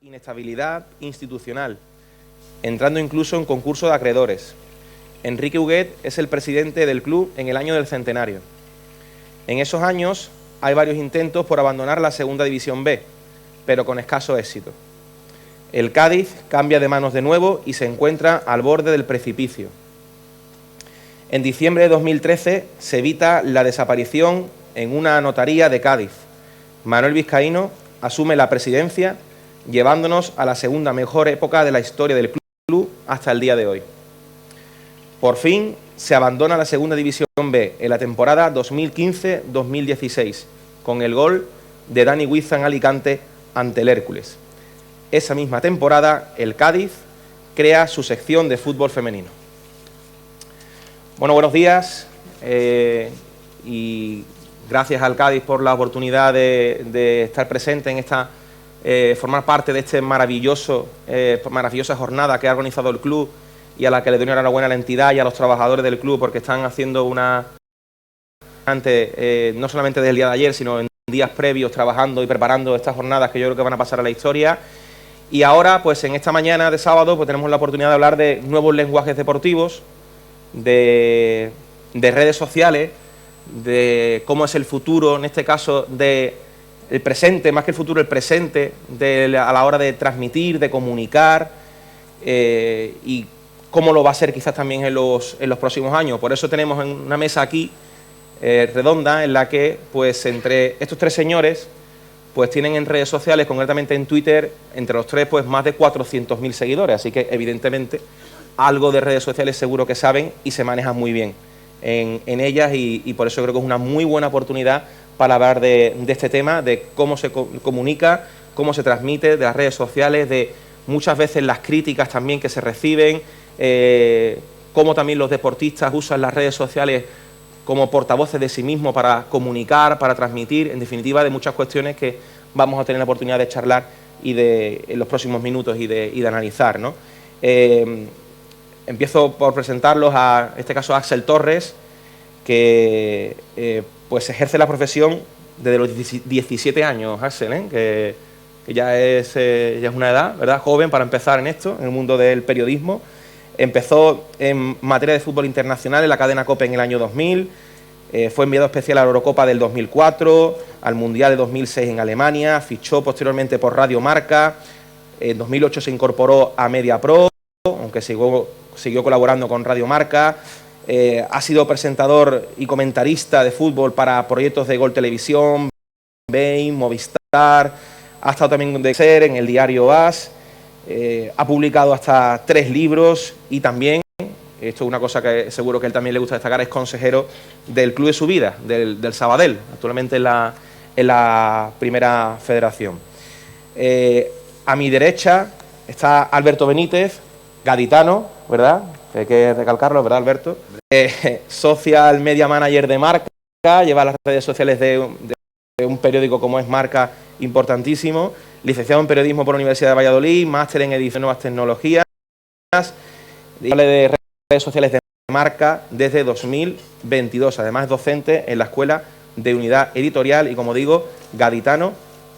Inestabilidad institucional, entrando incluso en concurso de acreedores. Enrique Huguet es el presidente del club en el año del centenario. En esos años hay varios intentos por abandonar la Segunda División B, pero con escaso éxito. El Cádiz cambia de manos de nuevo y se encuentra al borde del precipicio. En diciembre de 2013 se evita la desaparición en una notaría de Cádiz. Manuel Vizcaíno asume la presidencia, llevándonos a la segunda mejor época de la historia del club hasta el día de hoy. Por fin se abandona la Segunda División B en la temporada 2015-2016, con el gol de Dani Huiza en Alicante ante el Hércules. Esa misma temporada, el Cádiz crea su sección de fútbol femenino. Bueno, buenos días y gracias al Cádiz por la oportunidad de estar presente en esta, formar parte de esta maravillosa jornada que ha organizado el club y a la que le doy enhorabuena a la entidad y a los trabajadores del club porque están haciendo no solamente desde el día de ayer, sino en días previos trabajando y preparando estas jornadas que yo creo que van a pasar a la historia. Y ahora, pues en esta mañana de sábado, pues tenemos la oportunidad de hablar de nuevos lenguajes deportivos, de redes sociales, de cómo es el futuro, en este caso, el presente, más que el futuro, el presente, a la hora de transmitir, de comunicar, y cómo lo va a ser quizás también en los próximos años. Por eso tenemos una mesa aquí, redonda, en la que, pues, entre estos tres señores, pues tienen en redes sociales, concretamente en Twitter, entre los tres, pues más de 400.000 seguidores. Así que, evidentemente, algo de redes sociales seguro que saben y se manejan muy bien en ellas y por eso creo que es una muy buena oportunidad para hablar de este tema, de cómo se comunica, cómo se transmite, de las redes sociales, de muchas veces las críticas también que se reciben, cómo también los deportistas usan las redes sociales como portavoces de sí mismos para comunicar, para transmitir, en definitiva, de muchas cuestiones que vamos a tener la oportunidad de charlar en los próximos minutos y de analizar, ¿no? Empiezo por presentarlos en este caso, a Axel Torres, que pues ejerce la profesión desde los 17 años, Axel, que ya es una edad, ¿verdad?, joven para empezar en esto, en el mundo del periodismo. Empezó en materia de fútbol internacional en la cadena COPE en el año 2000, fue enviado especial a la Eurocopa del 2004, al Mundial de 2006 en Alemania, fichó posteriormente por Radio Marca, en 2008 se incorporó a Mediapro, aunque siguió colaborando con Radio Marca, ha sido presentador y comentarista de fútbol para proyectos de Gol Televisión, Bein, Movistar, ha estado también de ser en el diario AS, ha publicado hasta 3 libros y también, esto es una cosa que seguro que a él también le gusta destacar, es consejero del club de su vida, del Sabadell, actualmente en la Primera Federación. A mi derecha está Alberto Benítez, gaditano, ¿verdad? Hay que recalcarlo, ¿verdad, Alberto? Social Media Manager de Marca, lleva las redes sociales de un periódico como es Marca, importantísimo, licenciado en Periodismo por la Universidad de Valladolid, máster en Edición de Nuevas Tecnologías, de redes sociales de Marca desde 2022, además es docente en la Escuela de Unidad Editorial y, como digo, gaditano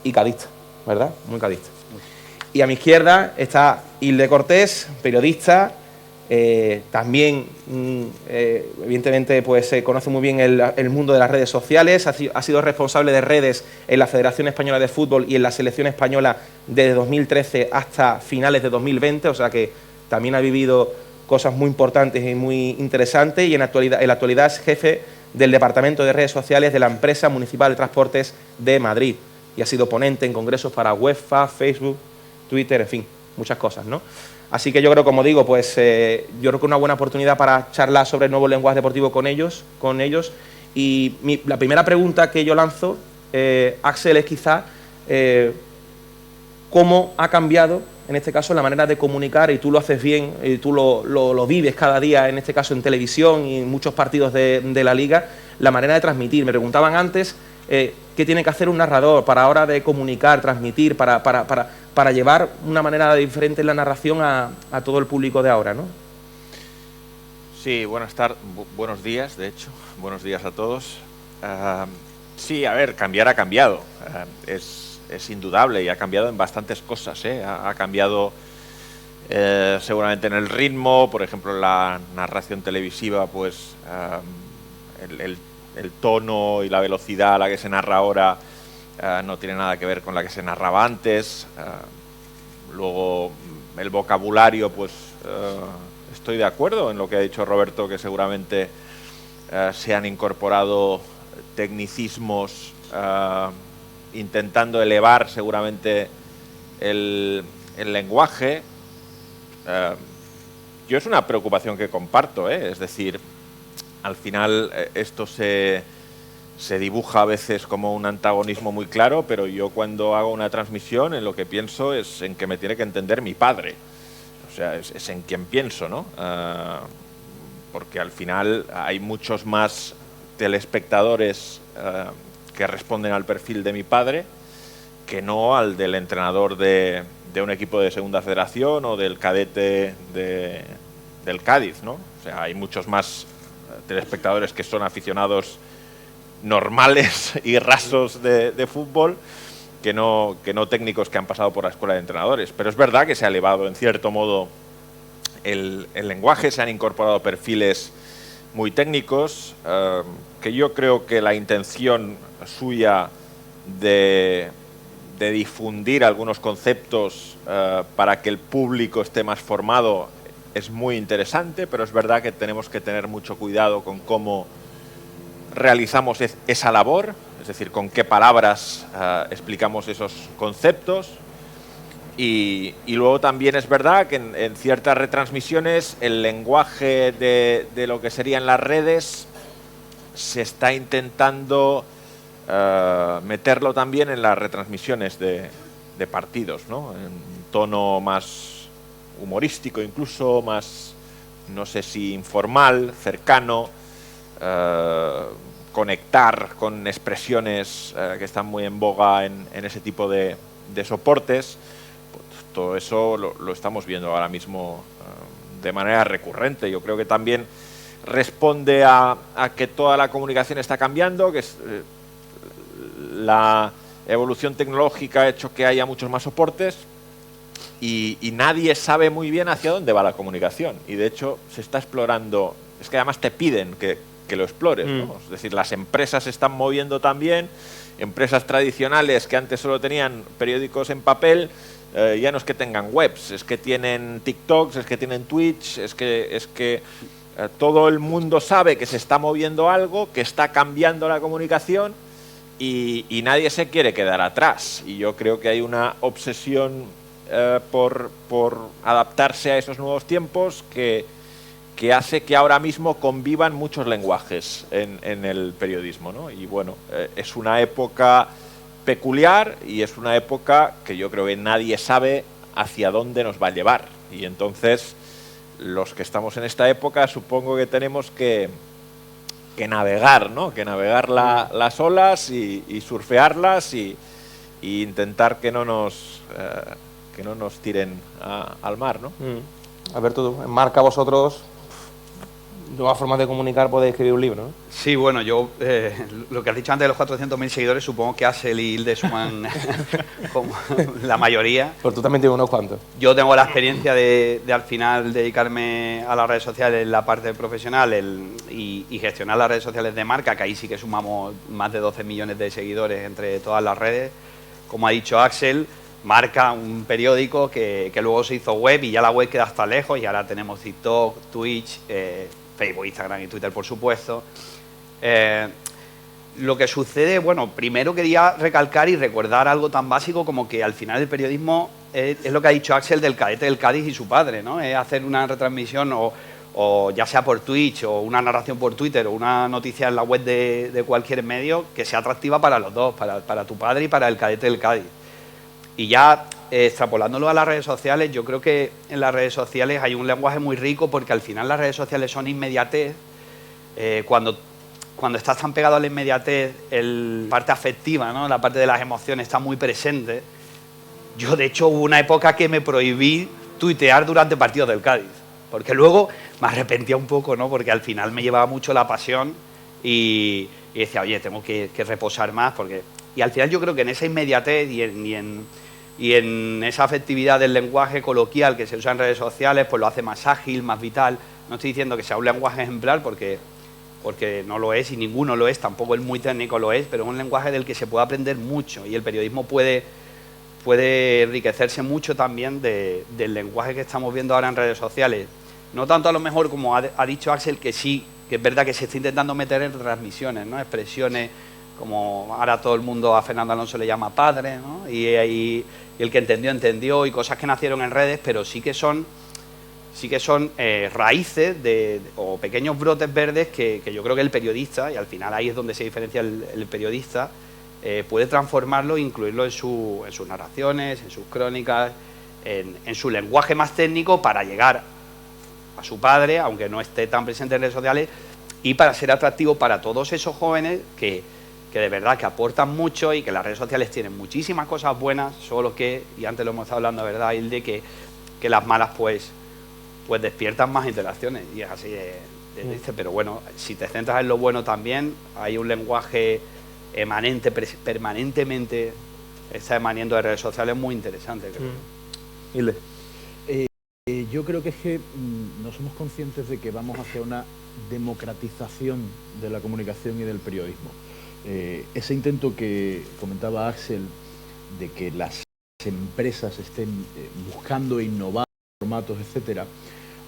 y cadista, ¿verdad? Muy cadista. Y a mi izquierda está Hilde Cortés, periodista, también, evidentemente, pues se conoce muy bien el mundo de las redes sociales, ha sido responsable de redes en la Federación Española de Fútbol y en la Selección Española desde 2013 hasta finales de 2020, o sea que también ha vivido cosas muy importantes y muy interesantes y en la actualidad es jefe del Departamento de Redes Sociales de la Empresa Municipal de Transportes de Madrid y ha sido ponente en congresos para UEFA, Facebook, Twitter, en fin, muchas cosas, ¿no? Así que yo creo, como digo, pues yo creo que una buena oportunidad para charlar sobre el nuevo lenguaje deportivo con ellos. Y la primera pregunta que yo lanzo, Axel, es quizá cómo ha cambiado, en este caso, la manera de comunicar, y tú lo haces bien, y tú lo vives cada día, en este caso en televisión y en muchos partidos de la Liga, la manera de transmitir. Me preguntaban antes qué tiene que hacer un narrador para ahora de comunicar, transmitir, para llevar una manera diferente en la narración a todo el público de ahora, ¿no? Sí, buenos días, de hecho, buenos días a todos. Sí, a ver, cambiar ha cambiado. Es es indudable y ha cambiado en bastantes cosas, ¿eh? Ha cambiado seguramente en el ritmo, por ejemplo, la narración televisiva, pues el tono y la velocidad a la que se narra ahora no tiene nada que ver con la que se narraba antes. Luego el vocabulario, pues estoy de acuerdo en lo que ha dicho Roberto, que seguramente se han incorporado tecnicismos intentando elevar seguramente el lenguaje. Yo es una preocupación que comparto, es decir, al final esto se dibuja a veces como un antagonismo muy claro, pero yo cuando hago una transmisión en lo que pienso es en que me tiene que entender mi padre. O sea, es en quien pienso, ¿no? Porque al final hay muchos más telespectadores que responden al perfil de mi padre que no al del entrenador de un equipo de segunda federación o del cadete del Cádiz, ¿no? O sea, hay muchos más telespectadores que son aficionados normales y rasos de fútbol que no técnicos que han pasado por la escuela de entrenadores. Pero es verdad que se ha elevado en cierto modo el lenguaje, se han incorporado perfiles muy técnicos, que yo creo que la intención suya de difundir algunos conceptos para que el público esté más formado es muy interesante, pero es verdad que tenemos que tener mucho cuidado con cómo realizamos esa labor, es decir, con qué palabras explicamos esos conceptos. Y luego también es verdad que en ciertas retransmisiones el lenguaje de lo que serían las redes se está intentando meterlo también en las retransmisiones de partidos, ¿no? En tono más humorístico, incluso más, no sé si informal, cercano, conectar con expresiones que están muy en boga en ese tipo de soportes. Pues todo eso lo estamos viendo ahora mismo de manera recurrente. Yo creo que también responde a que toda la comunicación está cambiando, que la evolución tecnológica ha hecho que haya muchos más soportes y nadie sabe muy bien hacia dónde va la comunicación. Y de hecho se está explorando, es que además te piden que lo explores, ¿no? Es decir, las empresas se están moviendo también, empresas tradicionales que antes solo tenían periódicos en papel, ya no es que tengan webs, es que tienen TikToks, es que tienen Twitch, es que todo el mundo sabe que se está moviendo algo, que está cambiando la comunicación y nadie se quiere quedar atrás. Y yo creo que hay una obsesión por adaptarse a esos nuevos tiempos que hace que ahora mismo convivan muchos lenguajes en el periodismo, ¿no? Y bueno, es una época peculiar y es una época que yo creo que nadie sabe hacia dónde nos va a llevar. Y entonces, los que estamos en esta época supongo que tenemos que navegar, ¿no? Que navegar las olas y surfearlas y intentar que no nos tiren al mar, ¿no? Alberto, en Marca vosotros, nuevas formas de comunicar, podéis escribir un libro, ¿no? Sí, bueno, yo lo que has dicho antes de los 400.000 seguidores, supongo que Axel y Hilde suman como la mayoría. Pero tú también tienes unos cuantos. Yo tengo la experiencia de al final dedicarme a las redes sociales en la parte profesional y gestionar las redes sociales de Marca, que ahí sí que sumamos más de 12 millones de seguidores entre todas las redes. Como ha dicho Axel, Marca, un periódico que luego se hizo web y ya la web queda hasta lejos y ahora tenemos TikTok, Twitch, Facebook, Instagram y Twitter, por supuesto. Lo que sucede, bueno, primero quería recalcar y recordar algo tan básico como que al final el periodismo es lo que ha dicho Axel del cadete del Cádiz y su padre, ¿no? Es hacer una retransmisión o ya sea por Twitch o una narración por Twitter o una noticia en la web de cualquier medio que sea atractiva para los dos, para tu padre y para el cadete del Cádiz. Y ya extrapolándolo a las redes sociales, yo creo que en las redes sociales hay un lenguaje muy rico porque al final las redes sociales son inmediatez. Cuando estás tan pegado a la inmediatez, la parte afectiva, ¿no? La parte de las emociones está muy presente. Yo, de hecho, hubo una época que me prohibí tuitear durante partidos del Cádiz, porque luego me arrepentía un poco, ¿no? Porque al final me llevaba mucho la pasión y decía, oye, tengo que reposar más porque Y al final yo creo que en esa inmediatez y en esa afectividad del lenguaje coloquial que se usa en redes sociales, pues lo hace más ágil, más vital. No estoy diciendo que sea un lenguaje ejemplar porque no lo es y ninguno lo es, tampoco el muy técnico lo es, pero es un lenguaje del que se puede aprender mucho y el periodismo puede enriquecerse mucho también del lenguaje que estamos viendo ahora en redes sociales. No tanto a lo mejor como ha dicho Axel, que sí, que es verdad que se está intentando meter en transmisiones, ¿no? Expresiones como ahora todo el mundo a Fernando Alonso le llama padre, ¿no? Y el que entendió, y cosas que nacieron en redes, pero sí que son raíces o pequeños brotes verdes que yo creo que el periodista, y al final ahí es donde se diferencia el periodista, puede transformarlo e incluirlo en sus narraciones, en sus crónicas, en su lenguaje más técnico para llegar a su padre, aunque no esté tan presente en redes sociales, y para ser atractivo para todos esos jóvenes que de verdad que aportan mucho y que las redes sociales tienen muchísimas cosas buenas, solo que, y antes lo hemos estado hablando, ¿verdad, Hilde? Que las malas pues despiertan más interacciones, y es así dice, pero bueno, si te centras en lo bueno también, hay un lenguaje emanente, permanentemente está emaniendo de redes sociales muy interesante, creo. Hilde. Yo creo que es que no somos conscientes de que vamos hacia una democratización de la comunicación y del periodismo. Ese intento que comentaba Axel de que las empresas estén buscando innovar formatos, etcétera,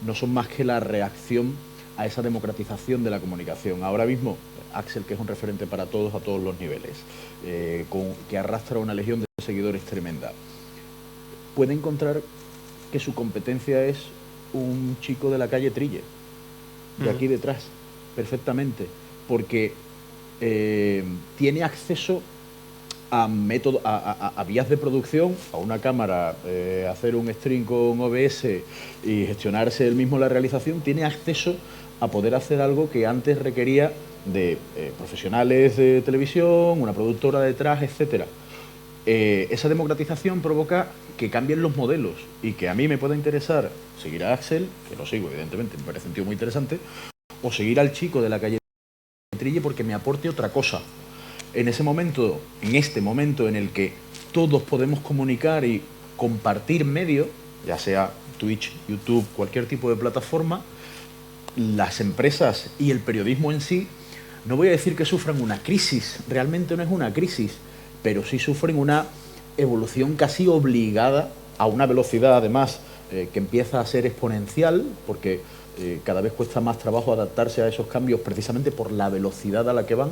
no son más que la reacción a esa democratización de la comunicación. Ahora mismo, Axel, que es un referente para todos a todos los niveles, que arrastra una legión de seguidores tremenda, puede encontrar que su competencia es un chico de la calle Trille, de aquí detrás, perfectamente, porque tiene acceso a métodos, a vías de producción, a una cámara, hacer un stream con OBS y gestionarse él mismo la realización, tiene acceso a poder hacer algo que antes requería de profesionales de televisión, una productora detrás, etcétera. Esa democratización provoca que cambien los modelos y que a mí me pueda interesar seguir a Axel, que lo sigo evidentemente, me parece un tío muy interesante, o seguir al chico de la calle Trille porque me aporte otra cosa. En este momento en el que todos podemos comunicar y compartir medios, ya sea Twitch, YouTube, cualquier tipo de plataforma, las empresas y el periodismo en sí, no voy a decir que sufran una crisis, realmente no es una crisis, pero sí sufren una evolución casi obligada a una velocidad, además, que empieza a ser exponencial, porque cada vez cuesta más trabajo adaptarse a esos cambios precisamente por la velocidad a la que van,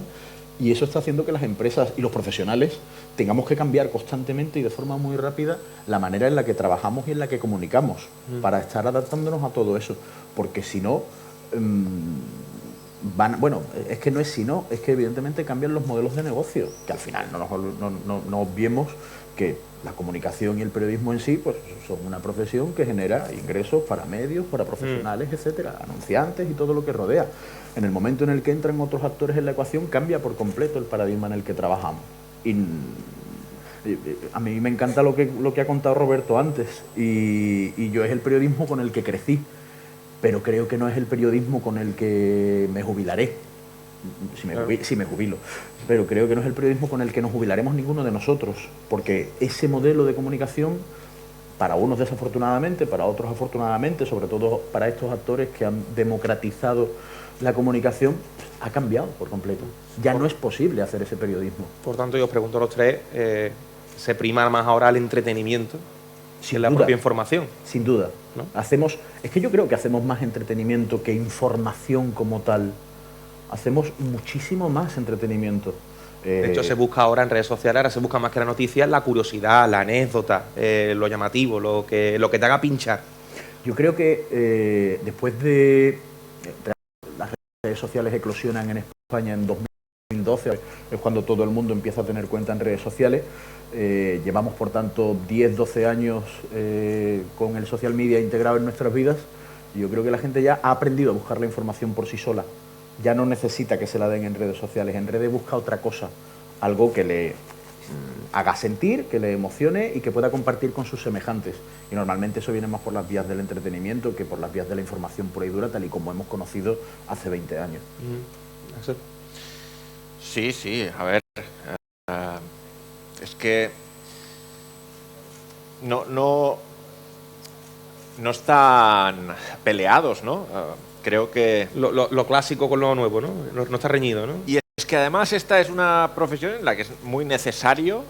y eso está haciendo que las empresas y los profesionales tengamos que cambiar constantemente y de forma muy rápida la manera en la que trabajamos y en la que comunicamos para estar adaptándonos a todo eso, porque si no, bueno, es que no es si no, es que evidentemente cambian los modelos de negocio, que al final no obviemos que la comunicación y el periodismo en sí pues son una profesión que genera ingresos para medios, para profesionales, etcétera, anunciantes y todo lo que rodea. En el momento en el que entran otros actores en la ecuación cambia por completo el paradigma en el que trabajamos. Y a mí me encanta lo que ha contado Roberto antes, y yo es el periodismo con el que crecí, pero creo que no es el periodismo con el que me jubilaré, si me jubilo, pero creo que no es el periodismo con el que nos jubilaremos ninguno de nosotros, porque ese modelo de comunicación, para unos desafortunadamente, para otros afortunadamente, sobre todo para estos actores que han democratizado la comunicación, ha cambiado por completo. Ya no es posible hacer ese periodismo. Por tanto, yo os pregunto a los tres, ¿se prima más ahora el entretenimiento que la propia información? Sin duda. ¿No? Es que yo creo que hacemos más entretenimiento que información como tal. Hacemos muchísimo más entretenimiento. De hecho, se busca ahora en redes sociales, ahora se busca más que la noticia, la curiosidad, la anécdota, lo llamativo, lo que te haga pinchar. Yo creo que después de las redes sociales eclosionan en España en 2012, es cuando todo el mundo empieza a tener cuenta en redes sociales. Llevamos, por tanto, 10, 12 años con el social media integrado en nuestras vidas. Y yo creo que la gente ya ha aprendido a buscar la información por sí sola. Ya no necesita que se la den en redes sociales. En redes busca otra cosa, algo que le haga sentir, que le emocione y que pueda compartir con sus semejantes. Y normalmente eso viene más por las vías del entretenimiento que por las vías de la información pura y dura, tal y como hemos conocido hace 20 años. Sí, a ver, es que no están peleados, ¿no? Creo que... Lo clásico con lo nuevo, ¿no? No está reñido, ¿no? Y es que además esta es una profesión en la que es muy necesario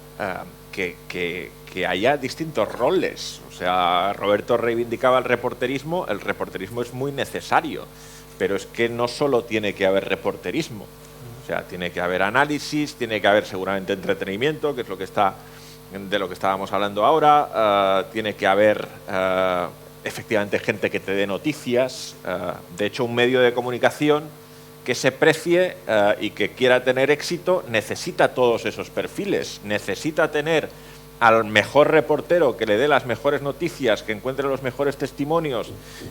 que haya distintos roles. O sea, Roberto reivindicaba el reporterismo es muy necesario, pero es que no solo tiene que haber reporterismo. O sea, tiene que haber análisis, tiene que haber seguramente entretenimiento, que es de lo que estábamos hablando ahora, tiene que haber efectivamente gente que te dé noticias. De hecho, un medio de comunicación que se precie y que quiera tener éxito necesita todos esos perfiles, necesita tener al mejor reportero que le dé las mejores noticias, que encuentre los mejores testimonios,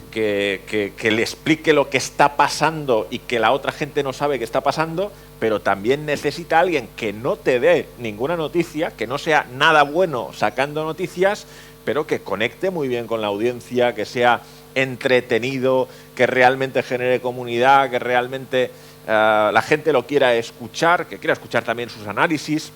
que le explique lo que está pasando y que la otra gente no sabe que está pasando, pero también necesita a alguien que no te dé ninguna noticia, que no sea nada bueno sacando noticias, pero que conecte muy bien con la audiencia, que sea entretenido, que realmente genere comunidad, que realmente la gente lo quiera escuchar, que quiera escuchar también sus análisis.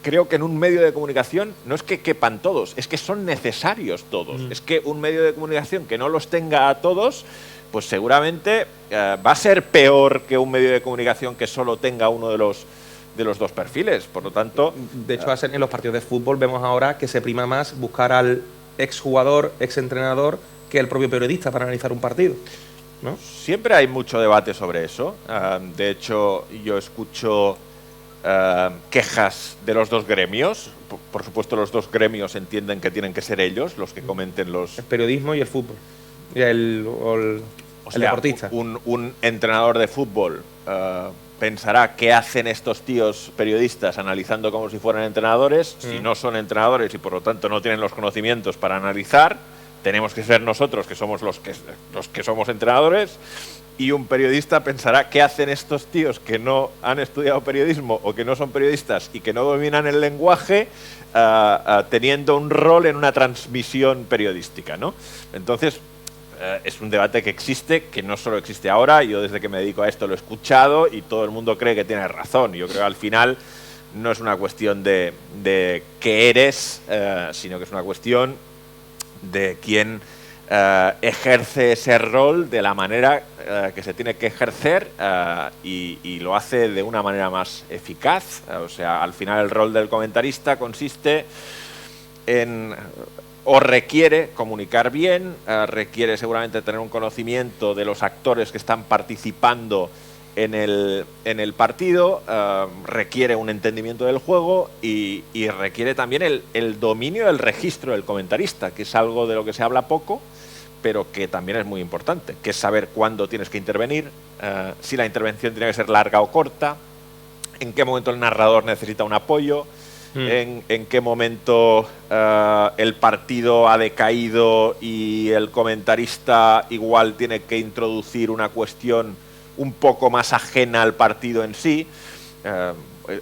Creo que en un medio de comunicación no es que quepan todos, es que son necesarios todos. Es que un medio de comunicación que no los tenga a todos, pues seguramente va a ser peor que un medio de comunicación que solo tenga uno de los dos perfiles. Por lo tanto... De hecho, en los partidos de fútbol vemos ahora que se prima más buscar al exjugador, exentrenador, que el propio periodista para analizar un partido, ¿no? Siempre hay mucho debate sobre eso. De hecho, yo escucho quejas de los dos gremios. Por supuesto, los dos gremios entienden que tienen que ser ellos los que comenten los... El periodismo y el fútbol. Y el deportista. Un entrenador de fútbol pensará qué hacen estos tíos periodistas analizando como si fueran entrenadores. Si no son entrenadores y por lo tanto no tienen los conocimientos para analizar, tenemos que ser nosotros que somos los que somos entrenadores. Y un periodista pensará qué hacen estos tíos que no han estudiado periodismo o que no son periodistas y que no dominan el lenguaje teniendo un rol en una transmisión periodística, ¿no? Entonces, es un debate que existe, que no solo existe ahora. Yo desde que me dedico a esto lo he escuchado y todo el mundo cree que tiene razón. Yo creo que al final no es una cuestión de qué eres, sino que es una cuestión de quién ejerce ese rol de la manera que se tiene que ejercer y lo hace de una manera más eficaz. O sea, al final el rol del comentarista consiste en... o requiere comunicar bien, requiere seguramente tener un conocimiento de los actores que están participando en el partido, requiere un entendimiento del juego y requiere también el dominio del registro del comentarista, que es algo de lo que se habla poco, pero que también es muy importante, que es saber cuándo tienes que intervenir, si la intervención tiene que ser larga o corta, en qué momento el narrador necesita un apoyo, en qué momento el partido ha decaído y el comentarista igual tiene que introducir una cuestión un poco más ajena al partido en sí.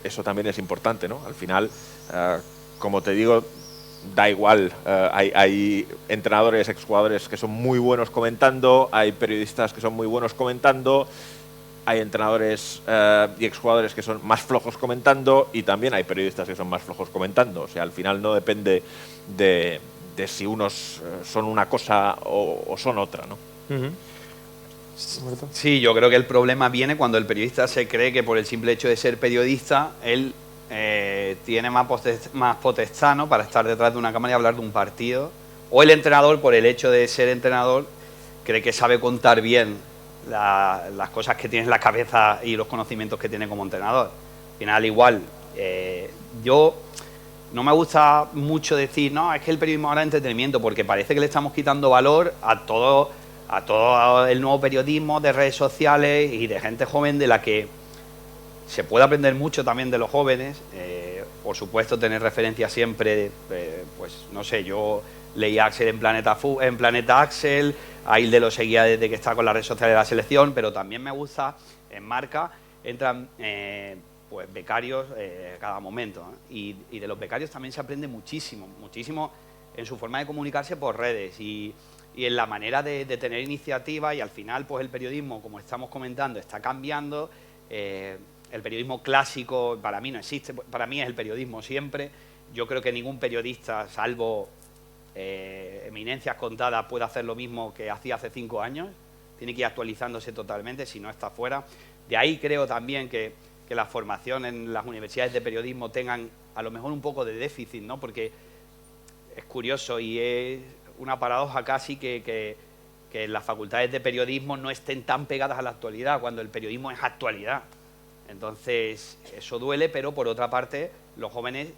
Eso también es importante, ¿no? Al final, como te digo, da igual, hay entrenadores, exjugadores que son muy buenos comentando, hay periodistas que son muy buenos comentando, hay entrenadores y exjugadores que son más flojos comentando y también hay periodistas que son más flojos comentando. O sea, al final no depende de si unos son una cosa o son otra, ¿no? Sí, yo creo que el problema viene cuando el periodista se cree que por el simple hecho de ser periodista, él tiene más potestad, ¿no?, para estar detrás de una cámara y hablar de un partido. O el entrenador, por el hecho de ser entrenador, cree que sabe contar bien las cosas que tiene en la cabeza y los conocimientos que tiene como entrenador. Al final, igual, yo no me gusta mucho decir, no, es que el periodismo ahora es entretenimiento, porque parece que le estamos quitando valor a todo el nuevo periodismo de redes sociales y de gente joven de la que se puede aprender mucho también de los jóvenes. Por supuesto, tener referencias siempre, pues no sé, yo leí a Axel en Planeta Axel, a Hilde lo seguía desde que está con las redes sociales de la selección, pero también me gusta, en Marca, entran pues becarios cada momento, ¿eh? Y de los becarios también se aprende muchísimo, muchísimo en su forma de comunicarse por redes y en la manera de tener iniciativa, y al final pues el periodismo, como estamos comentando, está cambiando. El periodismo clásico para mí no existe, para mí es el periodismo siempre. yo creo que ningún periodista, salvo eminencias contadas, puede hacer lo mismo que hacía hace 5 años. Tiene que ir actualizándose totalmente, si no está fuera. De ahí creo también que la formación en las universidades de periodismo tengan a lo mejor un poco de déficit, ¿no? Porque es curioso y es una paradoja casi que las facultades de periodismo no estén tan pegadas a la actualidad, cuando el periodismo es actualidad. Entonces, eso duele, pero por otra parte, los jóvenes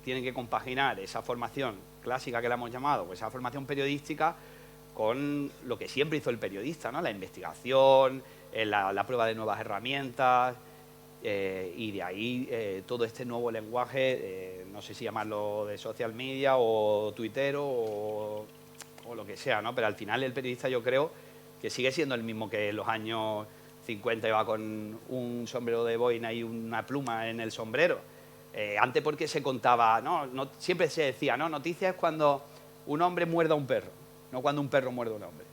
tienen que compaginar esa formación clásica que la hemos llamado, pues esa formación periodística, con lo que siempre hizo el periodista, ¿no? La investigación, la prueba de nuevas herramientas, y de ahí todo este nuevo lenguaje, no sé si llamarlo de social media o tuitero o lo que sea, ¿no? Pero al final el periodista, yo creo que sigue siendo el mismo que en los años 50, iba con un sombrero de boina y una pluma en el sombrero. Antes, porque se contaba, no, siempre se decía, no, noticia es cuando un hombre muerde a un perro, no cuando un perro muerde a un hombre.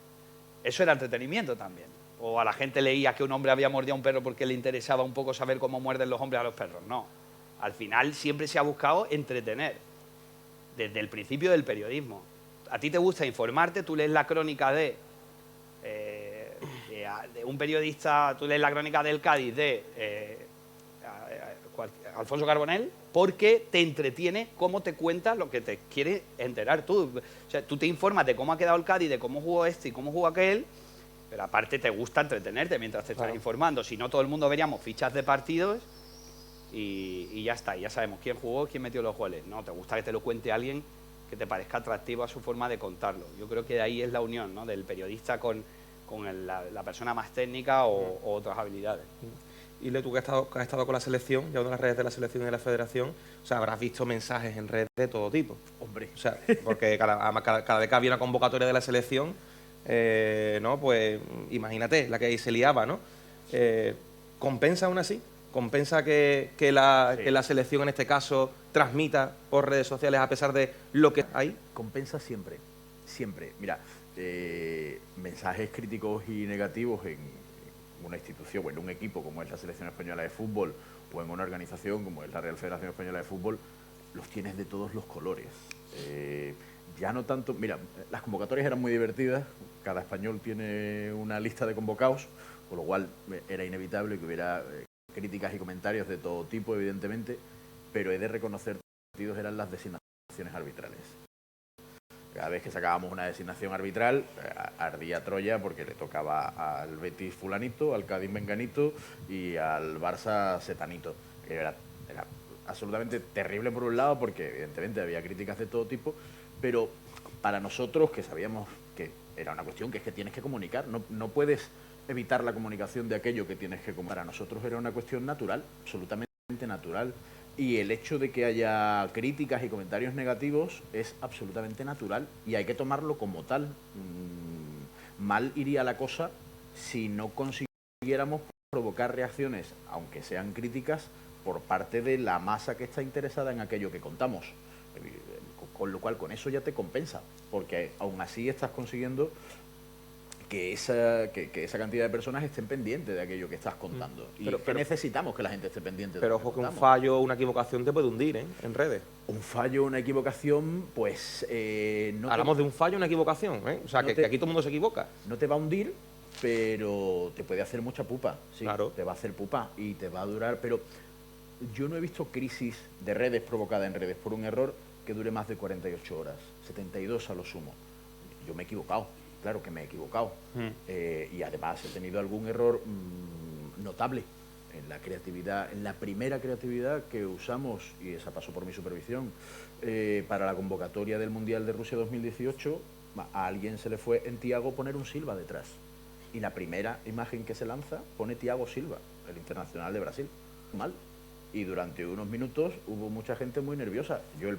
Eso era entretenimiento también. O a la gente leía que un hombre había mordido a un perro porque le interesaba un poco saber cómo muerden los hombres a los perros. No. Al final siempre se ha buscado entretener, desde el principio del periodismo. A ti te gusta informarte, tú lees la crónica de un periodista, tú lees la crónica del Cádiz de Alfonso Carbonell, porque te entretiene cómo te cuenta lo que te quieres enterar tú. O sea, tú te informas de cómo ha quedado el Cádiz, de cómo jugó este y cómo jugó aquel, pero aparte te gusta entretenerte mientras te estás informando. Si no, todo el mundo veríamos fichas de partidos y ya está, ya sabemos quién jugó, quién metió los goles. No, te gusta que te lo cuente alguien que te parezca atractivo a su forma de contarlo. Yo creo que de ahí es la unión, ¿no? Del periodista con la persona más técnica o otras habilidades. Y tú que has estado con la selección, ya en las redes de la selección y de la federación, o sea, habrás visto mensajes en redes de todo tipo. Hombre. O sea, porque cada vez que había una convocatoria de la selección, ¿no? Pues imagínate la que ahí se liaba, ¿no? ¿Compensa aún así? ¿Compensa que la selección en este caso transmita por redes sociales a pesar de lo que hay? Compensa siempre, siempre. Mira, mensajes críticos y negativos en una institución o en un equipo como es la Selección Española de Fútbol o en una organización como es la Real Federación Española de Fútbol, los tienes de todos los colores. Ya no tanto... Mira, las convocatorias eran muy divertidas, cada español tiene una lista de convocados, con lo cual era inevitable que hubiera críticas y comentarios de todo tipo, evidentemente, pero he de reconocer que los partidos eran las designaciones arbitrales. Cada vez que sacábamos una designación arbitral, ardía Troya porque le tocaba al Betis fulanito, al Cádiz menganito y al Barça setanito. Era absolutamente terrible por un lado porque evidentemente había críticas de todo tipo, pero para nosotros, que sabíamos que era una cuestión que es que tienes que comunicar, no puedes evitar la comunicación de aquello que tienes que comunicar. Para nosotros era una cuestión natural, absolutamente natural. Y el hecho de que haya críticas y comentarios negativos es absolutamente natural y hay que tomarlo como tal. Mal iría la cosa si no consiguiéramos provocar reacciones, aunque sean críticas, por parte de la masa que está interesada en aquello que contamos. Con lo cual, con eso ya te compensa, porque aún así estás consiguiendo que esa cantidad de personas estén pendientes de aquello que estás contando. Pero necesitamos que la gente esté pendiente de pero lo que ojo, que un contamos. fallo o una equivocación te puede hundir, en redes. Un fallo, una equivocación, pues... Hablamos de un fallo, una equivocación, O sea, que aquí todo el mundo se equivoca. No te va a hundir, pero te puede hacer mucha pupa. Sí, claro. Te va a hacer pupa y te va a durar, pero yo no he visto crisis de redes provocada en redes por un error que dure más de 48 horas, 72 a lo sumo. Yo me he equivocado. Claro que me he equivocado. Y además he tenido algún error notable en la creatividad, en la primera creatividad que usamos, y esa pasó por mi supervisión, para la convocatoria del Mundial de Rusia 2018, a alguien se le fue en Thiago poner un Silva detrás. Y la primera imagen que se lanza pone Thiago Silva, el internacional de Brasil. Mal. Y durante unos minutos hubo mucha gente muy nerviosa. Yo el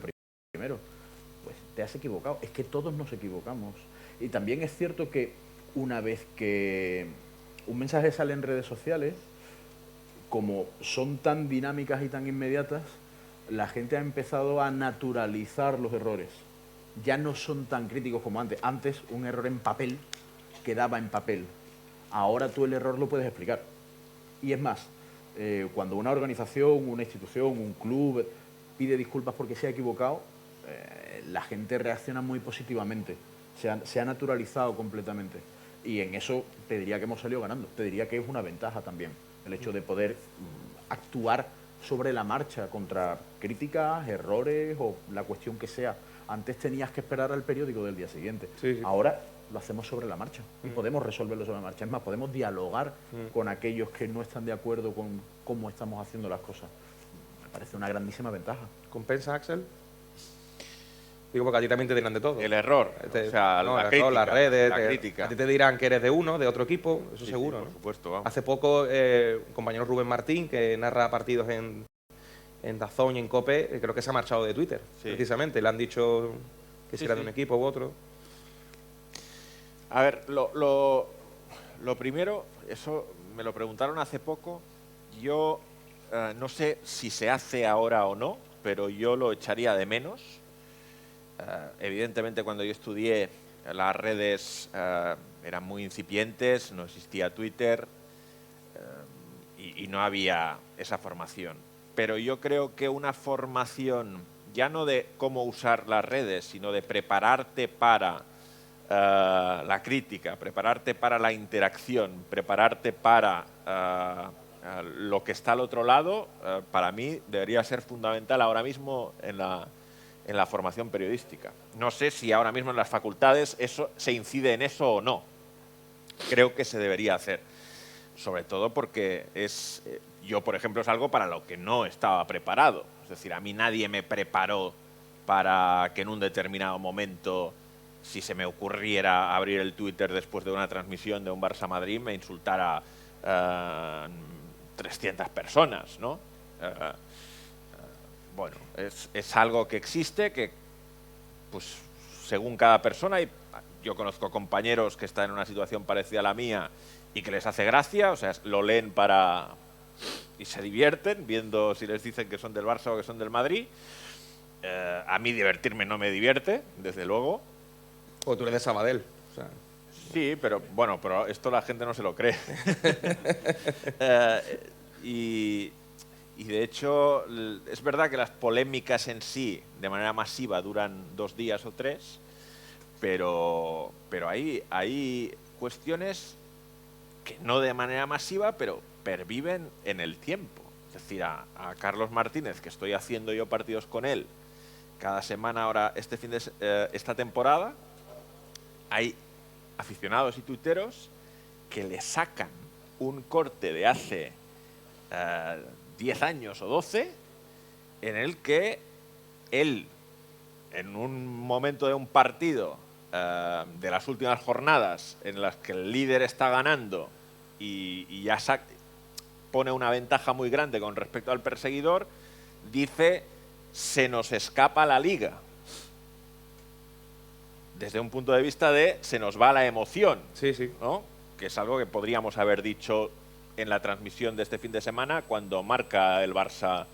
primero. Pues te has equivocado. Es que todos nos equivocamos. Y también es cierto que una vez que un mensaje sale en redes sociales, como son tan dinámicas y tan inmediatas, la gente ha empezado a naturalizar los errores. Ya no son tan críticos como antes. Antes un error en papel quedaba en papel. Ahora tú el error lo puedes explicar. Y es más, cuando una organización, una institución, un club pide disculpas porque se ha equivocado, la gente reacciona muy positivamente. Se ha naturalizado completamente. Y en eso te diría que hemos salido ganando. Te diría que es una ventaja también el hecho de poder actuar sobre la marcha contra críticas, errores o la cuestión que sea. Antes tenías que esperar al periódico del día siguiente. Sí, sí. Ahora lo hacemos sobre la marcha y podemos resolverlo sobre la marcha. Es más, podemos dialogar con aquellos que no están de acuerdo con cómo estamos haciendo las cosas. Me parece una grandísima ventaja. ¿Compensa, Axel? Digo, porque a ti también te dirán de todo. El error, o sea, no, la el crítica, error, las redes, la crítica. A ti te dirán que eres de uno, de otro equipo, eso Sí, seguro, sí, por ¿no? supuesto, vamos. Hace poco, un compañero Rubén Martín, que narra partidos en DAZN y en COPE, creo que se ha marchado de Twitter, Sí. precisamente. Le han dicho que si Sí, era sí. de un equipo u otro. A ver, lo primero, eso me lo preguntaron hace poco. Yo no sé si se hace ahora o no, pero yo lo echaría de menos. Evidentemente, cuando yo estudié, las redes eran muy incipientes, no existía Twitter y no había esa formación. Pero yo creo que una formación, ya no de cómo usar las redes, sino de prepararte para la crítica, prepararte para la interacción, prepararte para lo que está al otro lado, para mí debería ser fundamental ahora mismo en la formación periodística. No sé si ahora mismo en las facultades eso se incide en eso o no. Creo que se debería hacer, sobre todo porque yo, por ejemplo, es algo para lo que no estaba preparado. Es decir, a mí nadie me preparó para que en un determinado momento, si se me ocurriera abrir el Twitter después de una transmisión de un Barça-Madrid, me insultara 300 personas, ¿no? Bueno, es algo que existe, que pues según cada persona, y yo conozco compañeros que están en una situación parecida a la mía y que les hace gracia, o sea, lo leen y se divierten viendo si les dicen que son del Barça o que son del Madrid. A mí divertirme no me divierte, desde luego. O tú eres de Sabadell. O sea, Sí, pero bueno, pero esto la gente no se lo cree. Y de hecho, es verdad que las polémicas en sí, de manera masiva, duran 2 días o 3, pero hay cuestiones que no de manera masiva, pero perviven en el tiempo. Es decir, a Carlos Martínez, que estoy haciendo yo partidos con él cada semana ahora, esta temporada, hay aficionados y tuiteros que le sacan un corte de hace 10 años o 12 en el que él, en un momento de un partido de las últimas jornadas en las que el líder está ganando y ya pone una ventaja muy grande con respecto al perseguidor, dice: se nos escapa la liga. Desde un punto de vista de se nos va la emoción, sí, sí. ¿no? Que es algo que podríamos haber dicho en la transmisión de este fin de semana cuando marca el Barça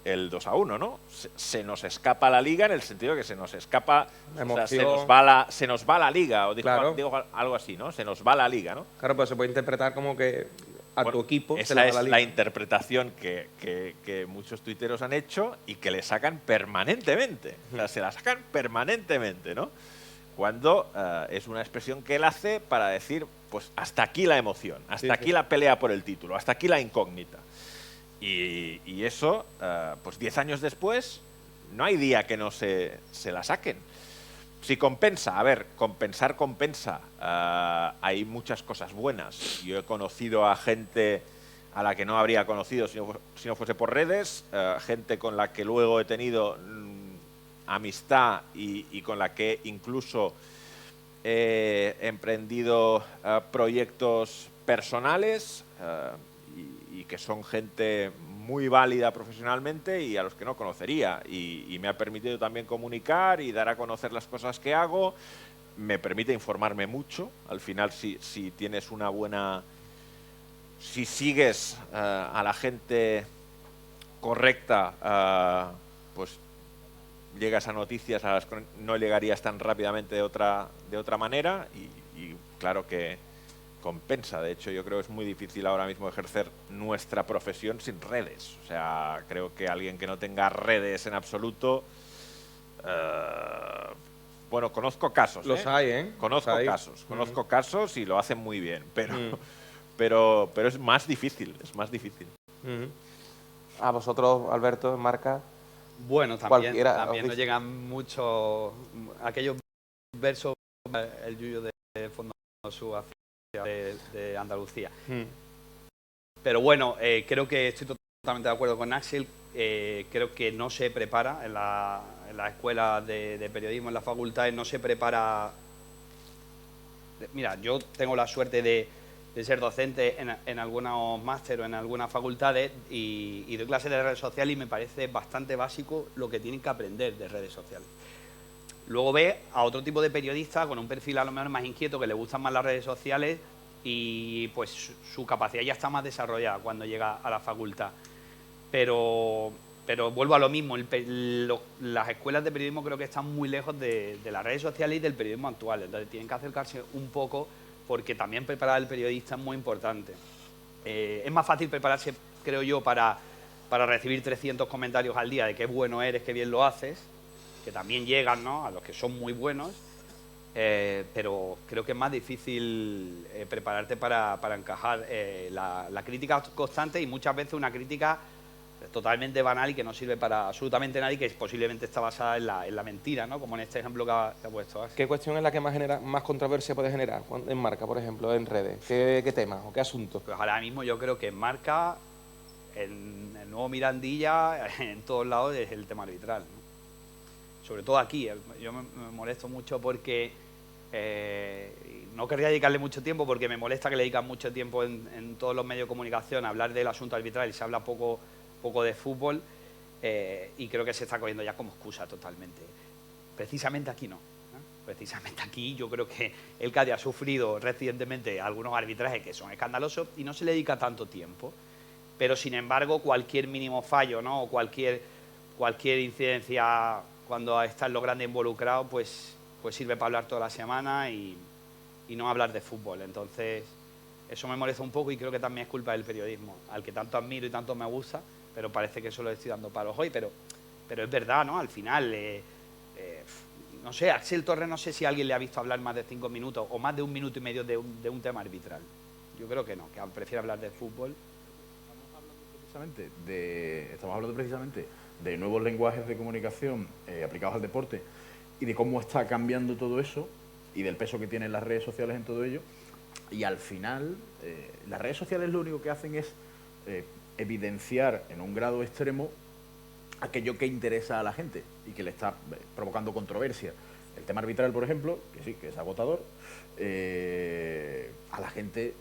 el 2-1, ¿no? Se nos escapa la liga en el sentido de que se nos escapa, o sea, se nos va la liga, o digo algo así, ¿no? Se nos va la liga, ¿no? Claro, pues se puede interpretar como que tu equipo esa se le va es la liga. la interpretación que muchos tuiteros han hecho y que le sacan permanentemente. O sea, se la sacan permanentemente, ¿no? Cuando es una expresión que él hace para decir, pues hasta aquí la emoción, hasta aquí la pelea por el título, hasta aquí la incógnita. Y eso, pues 10 años después, no hay día que no se la saquen. Si compensa, a ver, compensar compensa. Hay muchas cosas buenas. Yo he conocido a gente a la que no habría conocido si no fuese por redes, gente con la que luego he tenido amistad y con la que incluso he emprendido proyectos personales y que son gente muy válida profesionalmente y a los que no conocería. Y me ha permitido también comunicar y dar a conocer las cosas que hago. Me permite informarme mucho. Al final, si tienes una buena... Si sigues a la gente correcta, pues llegas a noticias a las que no llegarías tan rápidamente de otra manera y claro que compensa. De hecho, yo creo que es muy difícil ahora mismo ejercer nuestra profesión sin redes. O sea, creo que alguien que no tenga redes en absoluto... bueno, conozco casos. Los hay, ¿eh? Conozco casos y lo hacen muy bien, pero es más difícil, A vosotros, Alberto, en Marca. Bueno, Cualquiera, también nos llegan muchos aquellos versos, el Yuyo de Fondo Sur hacia de Andalucía. Pero bueno, creo que estoy totalmente de acuerdo con Axel. Creo que no se prepara en la escuela de periodismo, en las facultades, no se prepara. Mira, yo tengo la suerte de ser docente en algunos másteres o en algunas facultades y doy clases de redes sociales y me parece bastante básico lo que tienen que aprender de redes sociales. Luego ve a otro tipo de periodista con un perfil a lo mejor más inquieto, que le gustan más las redes sociales y pues su capacidad ya está más desarrollada cuando llega a la facultad. Pero vuelvo a lo mismo, las escuelas de periodismo creo que están muy lejos de las redes sociales y del periodismo actual, entonces tienen que acercarse un poco porque también preparar al periodista es muy importante. Es más fácil prepararse, creo yo, para recibir 300 comentarios al día de qué bueno eres, qué bien lo haces, que también llegan, ¿no?, a los que son muy buenos, pero creo que es más difícil prepararte para encajar la crítica constante y muchas veces una crítica totalmente banal y que no sirve para absolutamente nadie, que posiblemente está basada en la mentira, ¿no?, como en este ejemplo que ha puesto. ¿Qué cuestión es la que más controversia puede generar en Marca, por ejemplo, en redes? ¿Qué tema o qué asunto? Pues ahora mismo yo creo que en Marca, en el nuevo Mirandilla, en todos lados es el tema arbitral, ¿no? Sobre todo aquí. Yo me molesto mucho porque no querría dedicarle mucho tiempo porque me molesta que le dedican mucho tiempo en todos los medios de comunicación a hablar del asunto arbitral y se habla poco de fútbol, y creo que se está cogiendo ya como excusa totalmente. Precisamente aquí no. Precisamente aquí yo creo que el Cádiz ha sufrido recientemente algunos arbitrajes que son escandalosos y no se le dedica tanto tiempo, pero sin embargo cualquier mínimo fallo, ¿no?, o cualquier incidencia cuando están los grandes involucrados, pues sirve para hablar toda la semana y no hablar de fútbol. Entonces eso me molesta un poco y creo que también es culpa del periodismo, al que tanto admiro y tanto me gusta, pero parece que eso lo estoy dando palos hoy, pero es verdad, ¿no? Al final, no sé, Axel Torres, no sé si alguien le ha visto hablar más de 5 minutos o más de 1 minuto y medio de un tema arbitral. Yo creo que no, que prefiere hablar de fútbol. Estamos hablando precisamente de nuevos lenguajes de comunicación aplicados al deporte y de cómo está cambiando todo eso y del peso que tienen las redes sociales en todo ello. Y al final, las redes sociales lo único que hacen es evidenciar en un grado extremo aquello que interesa a la gente y que le está provocando controversia. El tema arbitral, por ejemplo, que sí, que es agotador, a la gente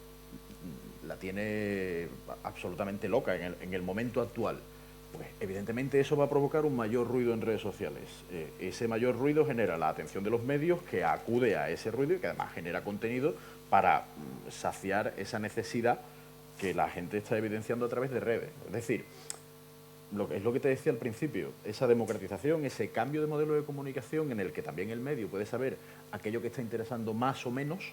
la tiene absolutamente loca en el momento actual. Pues evidentemente eso va a provocar un mayor ruido en redes sociales. Ese mayor ruido genera la atención de los medios, que acude a ese ruido y que además genera contenido para saciar esa necesidad que la gente está evidenciando a través de redes. Es decir, es lo que te decía al principio, esa democratización, ese cambio de modelo de comunicación en el que también el medio puede saber aquello que está interesando más o menos,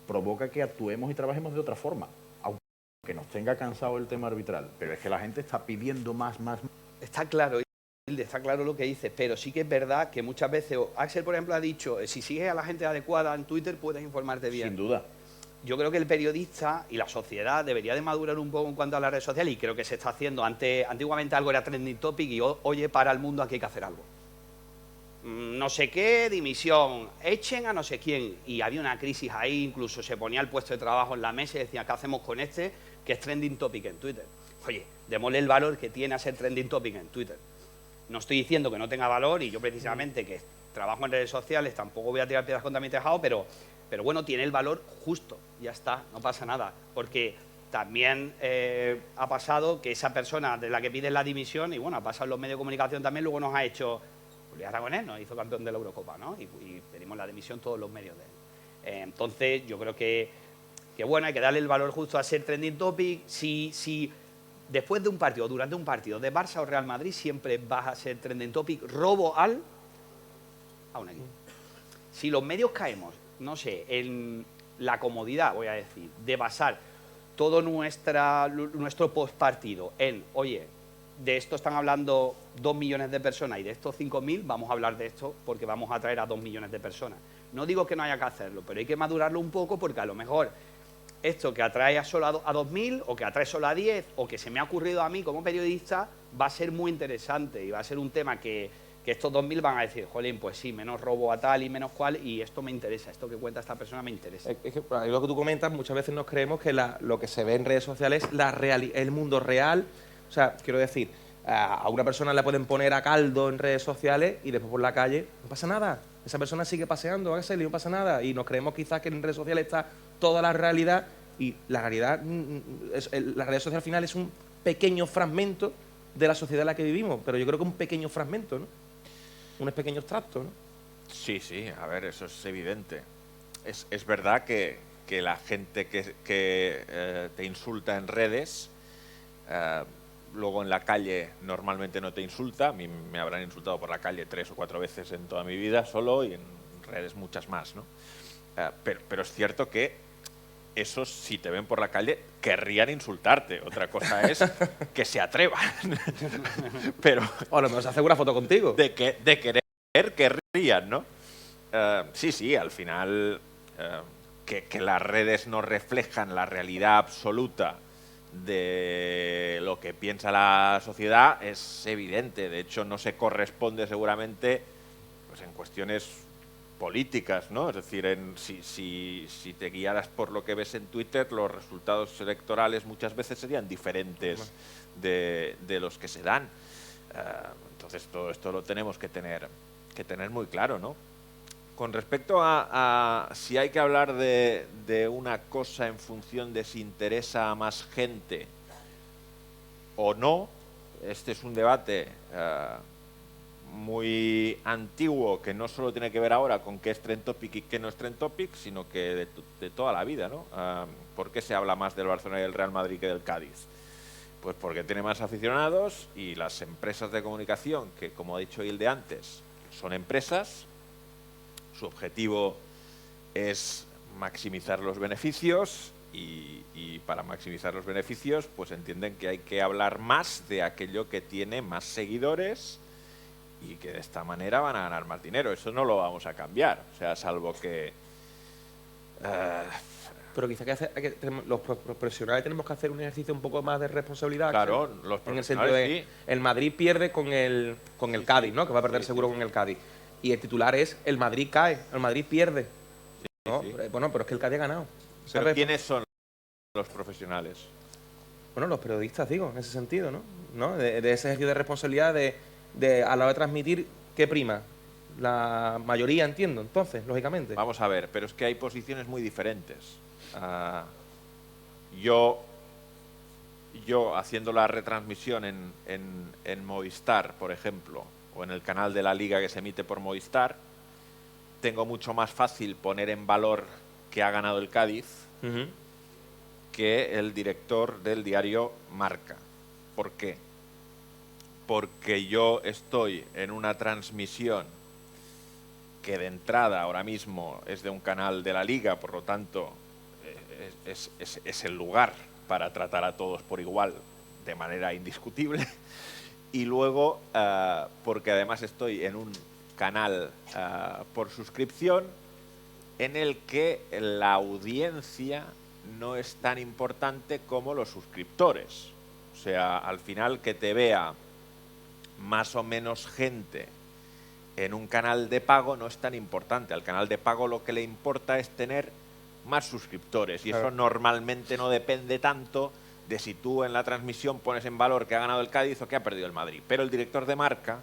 provoca que actuemos y trabajemos de otra forma, aunque nos tenga cansado el tema arbitral, pero es que la gente está pidiendo más. Está claro lo que dices, pero sí que es verdad que muchas veces, Axel, por ejemplo, ha dicho, si sigues a la gente adecuada en Twitter puedes informarte bien. Sin duda. Yo creo que el periodista y la sociedad debería de madurar un poco en cuanto a las redes sociales y creo que se está haciendo. Antiguamente algo era trending topic y oye, para el mundo aquí hay que hacer algo. No sé qué, dimisión, echen a no sé quién. Y había una crisis ahí, incluso se ponía el puesto de trabajo en la mesa y decía, ¿qué hacemos con este? Que es trending topic en Twitter. Oye, démosle el valor que tiene a ser trending topic en Twitter. No estoy diciendo que no tenga valor y yo precisamente que trabajo en redes sociales tampoco voy a tirar piedras contra mi tejado, pero bueno, tiene el valor justo, ya está, no pasa nada, porque también ha pasado que esa persona de la que piden la dimisión, y bueno, ha pasado en los medios de comunicación también, luego nos ha hecho, Julián Aragonés nos hizo campeón de la Eurocopa, ¿no? Y pedimos la dimisión todos los medios de él. Entonces, yo creo que bueno, hay que darle el valor justo a ser trending topic. Si después de un partido, durante un partido de Barça o Real Madrid, siempre vas a ser trending topic, robo a un equipo. Si los medios caemos, no sé, en la comodidad, voy a decir, de basar todo nuestro postpartido en, oye, de esto están hablando 2 millones de personas y de estos 5.000 vamos a hablar de esto porque vamos a atraer a 2 millones de personas. No digo que no haya que hacerlo, pero hay que madurarlo un poco porque a lo mejor esto que atrae a solo a 2.000 o que atrae solo a 10 o que se me ha ocurrido a mí como periodista va a ser muy interesante y va a ser un tema que estos 2.000 van a decir, jolín, pues sí, menos robo a tal y menos cual y esto me interesa, esto que cuenta esta persona me interesa. Es que lo que tú comentas, muchas veces nos creemos que lo que se ve en redes sociales es el mundo real. O sea, quiero decir, a una persona le pueden poner a caldo en redes sociales y después por la calle no pasa nada. Esa persona sigue paseando, hágase y no pasa nada. Y nos creemos quizás que en redes sociales está toda la realidad y la realidad, la red social al final es un pequeño fragmento de la sociedad en la que vivimos, pero yo creo que un pequeño fragmento, ¿no? Un pequeño extracto, ¿no? Sí, sí, a ver, eso es evidente. Es verdad que la gente que te insulta en redes, luego en la calle normalmente no te insulta. A mí me habrán insultado por la calle 3 o 4 veces en toda mi vida solo y en redes muchas más, ¿no? Pero es cierto que esos, si te ven por la calle, querrían insultarte. Otra cosa es que se atrevan. Pero O a lo mejor se hace una foto contigo. de querer, querrían, ¿no? Sí, al final que las redes no reflejan la realidad absoluta de lo que piensa la sociedad es evidente. De hecho, no se corresponde seguramente pues, en cuestiones políticas, ¿no? Es decir, si te guiaras por lo que ves en Twitter, los resultados electorales muchas veces serían diferentes de los que se dan. Entonces, todo esto lo tenemos que tener muy claro, ¿no? Con respecto a si hay que hablar de una cosa en función de si interesa a más gente o no, este es un debate muy antiguo que no solo tiene que ver ahora con qué es Trend Topic y qué no es Trend Topic, sino que de toda la vida, ¿no? ¿Por qué se habla más del Barcelona y del Real Madrid que del Cádiz? Pues porque tiene más aficionados y las empresas de comunicación, que como ha dicho Hilde antes, son empresas, su objetivo es maximizar los beneficios y para maximizar los beneficios pues entienden que hay que hablar más de aquello que tiene más seguidores y que de esta manera van a ganar más dinero. Eso no lo vamos a cambiar, o sea, salvo que... Pero quizá los profesionales tenemos que hacer un ejercicio un poco más de responsabilidad. Claro, Axel, los en el sentido de profesionales sí. el Madrid pierde con el Cádiz, ¿no? Que va a perder seguro con el Cádiz. Y el titular es el Madrid cae, el Madrid pierde. ¿No? sí. Bueno, pero es que el Cádiz ha ganado. Pero ¿sabes? ¿quiénes son los profesionales? Bueno, los periodistas, digo, en ese sentido, ¿no? De ese ejercicio de responsabilidad a la hora de transmitir, ¿qué prima? La mayoría, entiendo, entonces, lógicamente. Vamos a ver, pero es que hay posiciones muy diferentes. Yo haciendo la retransmisión en Movistar, por ejemplo, o en el canal de la Liga que se emite por Movistar, tengo mucho más fácil poner en valor que ha ganado el Cádiz que el director del diario Marca. ¿Por qué? Porque yo estoy en una transmisión que de entrada ahora mismo es de un canal de la Liga, por lo tanto es el lugar para tratar a todos por igual de manera indiscutible. Y luego, porque además estoy en un canal por suscripción en el que la audiencia no es tan importante como los suscriptores. O sea, al final que te vea más o menos gente en un canal de pago no es tan importante. Al canal de pago lo que le importa es tener más suscriptores y eso normalmente no depende tanto de si tú en la transmisión pones en valor que ha ganado el Cádiz o que ha perdido el Madrid. Pero el director de marca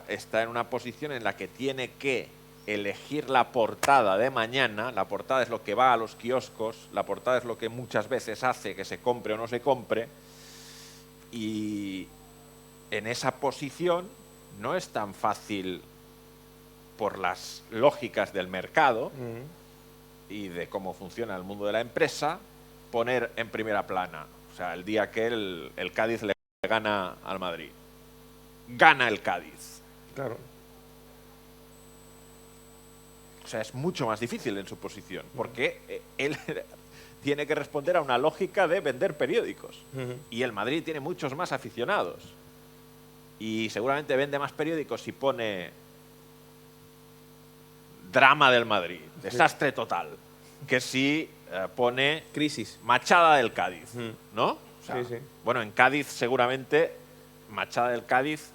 está en una posición en la que tiene que elegir la portada de mañana. La portada es lo que va a los kioscos, la portada es lo que muchas veces hace que se compre o no se compre, y en esa posición no es tan fácil, por las lógicas del mercado y de cómo funciona el mundo de la empresa, poner en primera plana. O sea, el día que el Cádiz le gana al Madrid, gana el Cádiz. Claro. O sea, es mucho más difícil en su posición, porque él tiene que responder a una lógica de vender periódicos. Y el Madrid tiene muchos más aficionados. Y seguramente vende más periódicos si pone drama del Madrid, desastre total, que si pone crisis, Machada del Cádiz, ¿no? O sea, sí. Bueno, en Cádiz seguramente Machada del Cádiz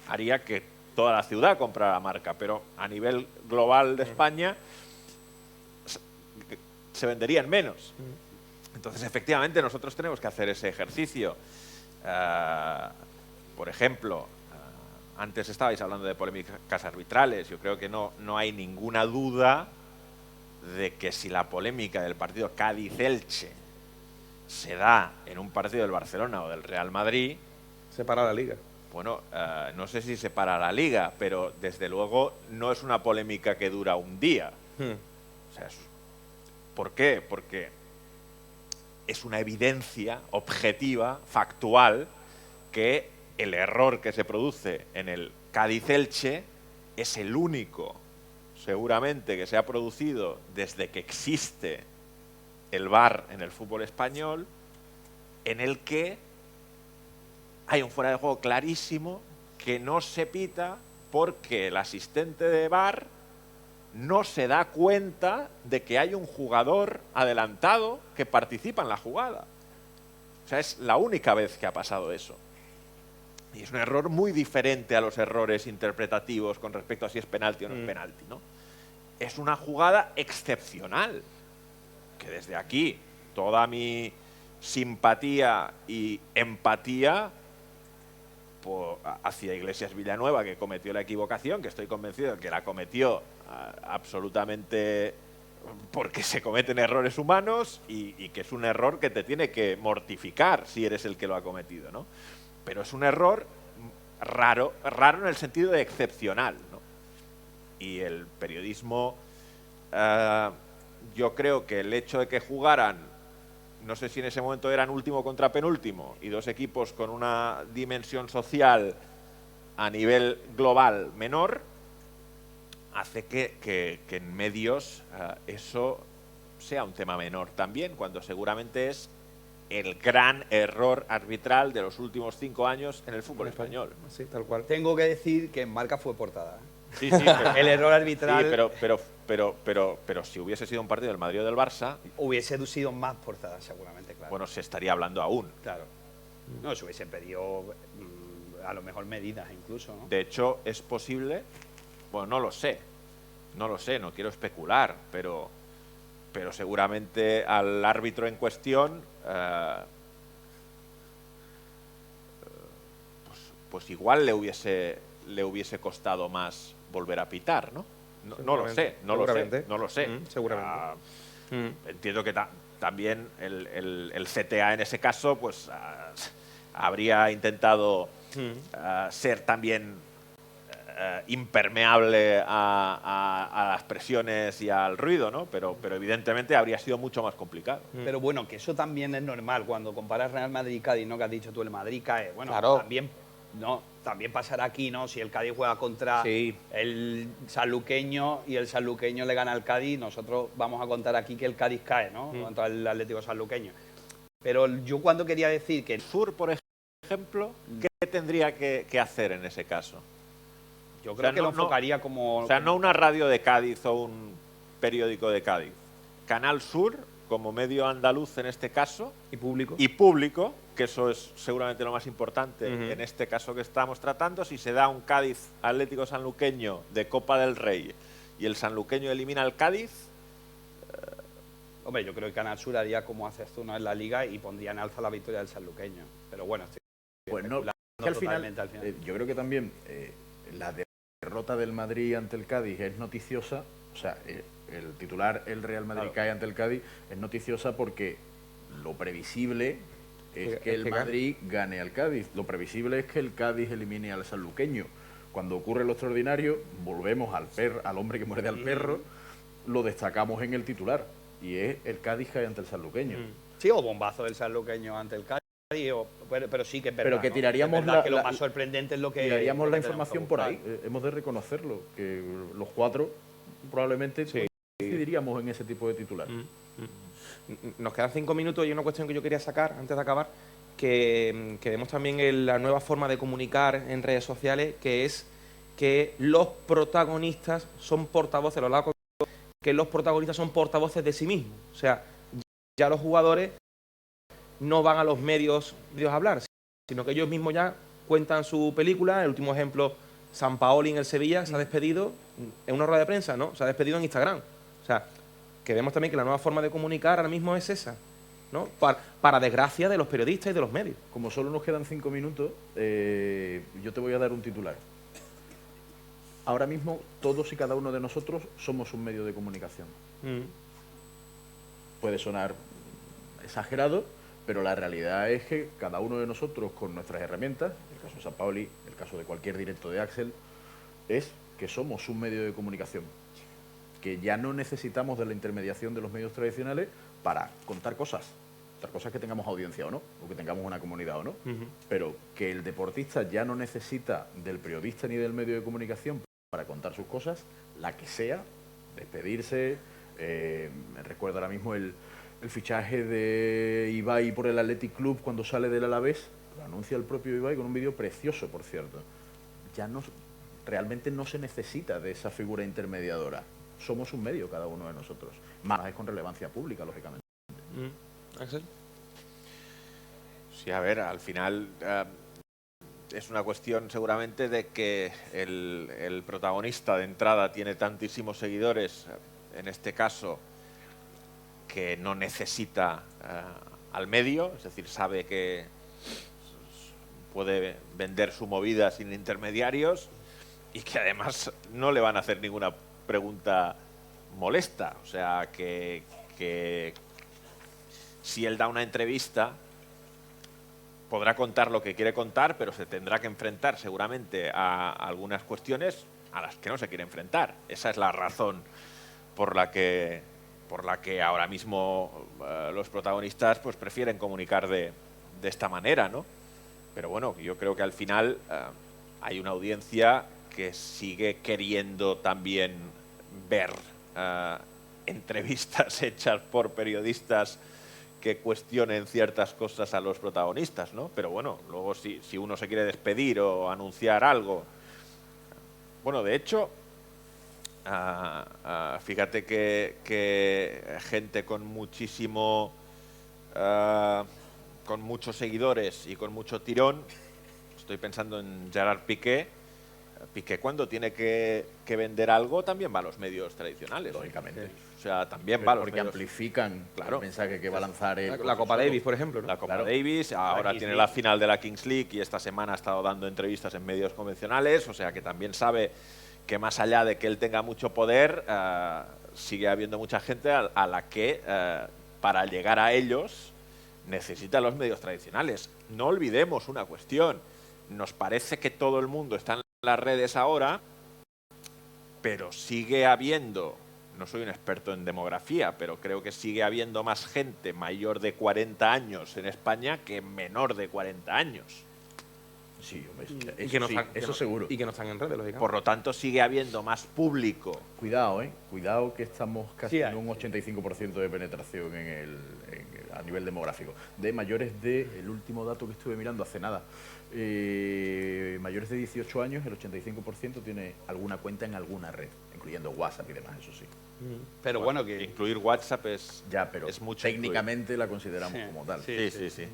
haría que toda la ciudad comprara la marca, pero a nivel global de España se venderían menos. Entonces, efectivamente, nosotros tenemos que hacer ese ejercicio. Por ejemplo, antes estabais hablando de polémicas arbitrales. Yo creo que no hay ninguna duda de que si la polémica del partido Cádiz-Elche se da en un partido del Barcelona o del Real Madrid, se para la liga. Bueno, no sé si se para la liga, pero desde luego no es una polémica que dura un día. O sea, ¿por qué? Porque es una evidencia objetiva, factual, que el error que se produce en el Cádiz-Elche es el único, seguramente, que se ha producido desde que existe el VAR en el fútbol español, en el que hay un fuera de juego clarísimo que no se pita porque el asistente de VAR no se da cuenta de que hay un jugador adelantado que participa en la jugada. O sea, es la única vez que ha pasado eso. Y es un error muy diferente a los errores interpretativos con respecto a si es penalti o no es penalti, ¿no? Es una jugada excepcional, que desde aquí toda mi simpatía y empatía hacia Iglesias Villanueva, que cometió la equivocación, que estoy convencido de que la cometió absolutamente porque se cometen errores humanos y que es un error que te tiene que mortificar si eres el que lo ha cometido, ¿no? Pero es un error raro en el sentido de excepcional, ¿no? Y el periodismo, yo creo que el hecho de que jugaran, no sé si en ese momento eran último contra penúltimo, y dos equipos con una dimensión social a nivel global menor, hace que en medios eso sea un tema menor también, cuando seguramente es el gran error arbitral de los últimos 5 años en el fútbol español. Sí, tal cual. Tengo que decir que en Marca fue portada. Sí, pero, el error arbitral. Sí, pero si hubiese sido un partido del Madrid o del Barça, hubiese sido más portada, seguramente, claro. Bueno, se estaría hablando aún. Claro. No, se hubiese pedido a lo mejor medidas incluso, ¿no? De hecho, es posible, bueno, no lo sé, no quiero especular, pero seguramente al árbitro en cuestión pues igual le hubiese costado más volver a pitar, ¿no? No lo sé. Seguramente. Entiendo que también el CTA en ese caso pues habría intentado ser también impermeable a las presiones y al ruido, ¿no? Pero evidentemente habría sido mucho más complicado. Pero bueno, que eso también es normal cuando comparas Real Madrid y Cádiz, ¿no? Que has dicho tú, el Madrid cae. Bueno, claro. También pasará aquí, ¿no? Si el Cádiz juega contra el sanluqueño y el sanluqueño le gana al Cádiz, nosotros vamos a contar aquí que el Cádiz cae, ¿no? Contra el Atlético sanluqueño. Pero yo cuando quería decir que el Sur, por ejemplo, ¿qué tendría que hacer en ese caso? Yo creo que lo enfocaría como... O sea, no una radio de Cádiz o un periódico de Cádiz. Canal Sur, como medio andaluz en este caso. Y público. Y público, que eso es seguramente lo más importante en este caso que estamos tratando. Si se da un Cádiz Atlético sanluqueño de Copa del Rey y el sanluqueño elimina al Cádiz... Hombre, yo creo que Canal Sur haría como hace Zuna en la Liga y pondría en alza la victoria del sanluqueño. Pero bueno, pues no, que al final, yo creo que también la derrota del Madrid ante el Cádiz es noticiosa, o sea, el titular, el Real Madrid cae ante el Cádiz, es noticiosa porque lo previsible es que el Madrid gane al Cádiz, lo previsible es que el Cádiz elimine al sanluqueño. Cuando ocurre lo extraordinario, volvemos al hombre que muerde al perro, lo destacamos en el titular, y es el Cádiz cae ante el sanluqueño. Sí, o bombazo del sanluqueño ante el Cádiz. Pero sí que es verdad, pero que tiraríamos que lo más sorprendente es lo que tiraríamos la información por ahí. Hemos de reconocerlo, que los cuatro probablemente Sí. coincidiríamos en ese tipo de titular. Nos quedan 5 minutos y hay una cuestión que yo quería sacar antes de acabar, que vemos también en la nueva forma de comunicar en redes sociales, que es que los protagonistas son portavoces, lo hablaba que los protagonistas son portavoces de sí mismos. O sea, ya los jugadores no van a los medios a hablar, sino que ellos mismos ya cuentan su película. El último ejemplo, Sampaoli en el Sevilla se ha despedido en una rueda de prensa, ¿no? Se ha despedido en Instagram. O sea, que vemos también que la nueva forma de comunicar ahora mismo es esa, ¿no? Para desgracia de los periodistas y de los medios. Como solo nos quedan 5 minutos, yo te voy a dar un titular. Ahora mismo, todos y cada uno de nosotros somos un medio de comunicación. Puede sonar exagerado, pero la realidad es que cada uno de nosotros, con nuestras herramientas, el caso de Sampaoli, el caso de cualquier directo de Axel, es que somos un medio de comunicación, que ya no necesitamos de la intermediación de los medios tradicionales para contar cosas que tengamos audiencia o no, o que tengamos una comunidad o no, pero que el deportista ya no necesita del periodista ni del medio de comunicación para contar sus cosas, la que sea, despedirse. Me recuerdo ahora mismo el fichaje de Ibai por el Athletic Club cuando sale del Alavés, lo anuncia el propio Ibai con un vídeo precioso, por cierto. Ya no, realmente no se necesita de esa figura intermediadora. Somos un medio cada uno de nosotros, más es con relevancia pública, lógicamente. Axel. Sí, a ver, al final es una cuestión seguramente de que el protagonista de entrada tiene tantísimos seguidores, en este caso, que no necesita al medio, es decir, sabe que puede vender su movida sin intermediarios y que además no le van a hacer ninguna pregunta molesta. O sea, que si él da una entrevista podrá contar lo que quiere contar, pero se tendrá que enfrentar seguramente a algunas cuestiones a las que no se quiere enfrentar. Esa es la razón por la que ahora mismo los protagonistas pues prefieren comunicar de esta manera, ¿no? Pero bueno, yo creo que al final hay una audiencia que sigue queriendo también ver entrevistas hechas por periodistas que cuestionen ciertas cosas a los protagonistas, ¿no? Pero bueno, luego si uno se quiere despedir o anunciar algo... Bueno, de hecho, fíjate que gente con muchísimo... con muchos seguidores y con mucho tirón, estoy pensando en Gerard Piqué. Piqué cuando tiene que vender algo también va a los medios tradicionales. Lógicamente. O sea, también va a los porque medios. Amplifican Claro. El mensaje que va a lanzar el La Copa Davis, por ejemplo, ¿no? La Copa Claro. Davis, ahora tiene la final de la Kings League y esta semana ha estado dando entrevistas en medios convencionales, o sea que también sabe que más allá de que él tenga mucho poder, sigue habiendo mucha gente a la que para llegar a ellos necesita los medios tradicionales. No olvidemos una cuestión, nos parece que todo el mundo está en las redes ahora, pero sigue habiendo, no soy un experto en demografía, pero creo que sigue habiendo más gente mayor de 40 años en España que menor de 40 años. Sí, hombre, Y que no sí, están- eso seguro. Y que no están en redes, lógicamente. Por lo tanto, sigue habiendo más público. Cuidado, cuidado que estamos casi Sí, en un 85% de penetración a nivel demográfico. De mayores de, el último dato que estuve mirando hace nada, mayores de 18 años, el 85% tiene alguna cuenta en alguna red, incluyendo WhatsApp y demás, eso sí. Pero bueno, que... Incluir WhatsApp es, Ya, pero es mucho. técnicamente la consideramos Sí, como tal. Sí.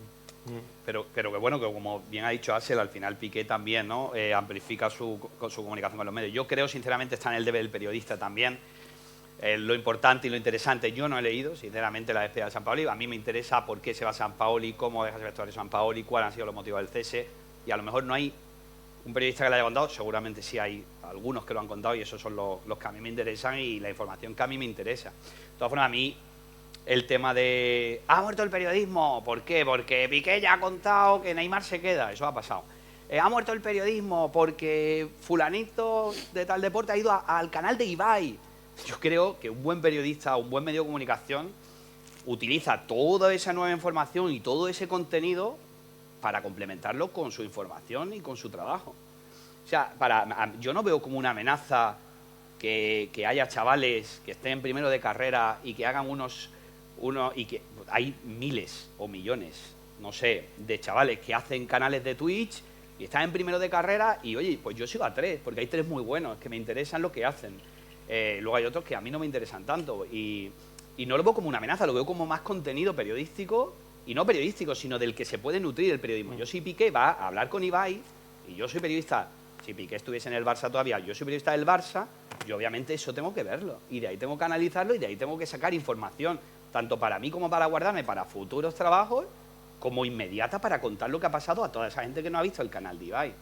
Pero que bueno, que como bien ha dicho Axel, al final Piqué también, ¿no? Amplifica su comunicación con los medios. Yo creo, sinceramente, está en el deber del periodista también. Lo importante y lo interesante, yo no he leído, sinceramente, la despedida de Sampaoli. A mí me interesa por qué se va Sampaoli, cómo deja ese vestuario Sampaoli, cuáles han sido los motivos del cese. Y a lo mejor no hay un periodista que lo haya contado, seguramente sí hay algunos que lo han contado y esos son los que a mí me interesan y la información que a mí me interesa. De todas formas, a mí el tema de ¿ha muerto el periodismo? ¿Por qué? Porque Piqué ya ha contado que Neymar se queda, eso ha pasado. ¿Ha muerto el periodismo porque fulanito de tal deporte ha ido al canal de Ibai? Yo creo que un buen periodista, un buen medio de comunicación utiliza toda esa nueva información y todo ese contenido para complementarlo con su información y con su trabajo. O sea, yo no veo como una amenaza que haya chavales que estén primero de carrera y que hagan y que hay miles o millones, no sé, de chavales que hacen canales de Twitch y están en primero de carrera y, oye, pues yo sigo a 3, porque hay 3 muy buenos, que me interesan lo que hacen. Luego hay otros que a mí no me interesan tanto y no lo veo como una amenaza, lo veo como más contenido periodístico, y no periodístico, sino del que se puede nutrir el periodismo. Yo, si Piqué va a hablar con Ibai, y yo soy periodista, si Piqué estuviese en el Barça todavía, yo soy periodista del Barça, yo obviamente eso tengo que verlo, y de ahí tengo que analizarlo, y de ahí tengo que sacar información, tanto para mí como para guardarme para futuros trabajos, como inmediata para contar lo que ha pasado a toda esa gente que no ha visto el canal de Ibai.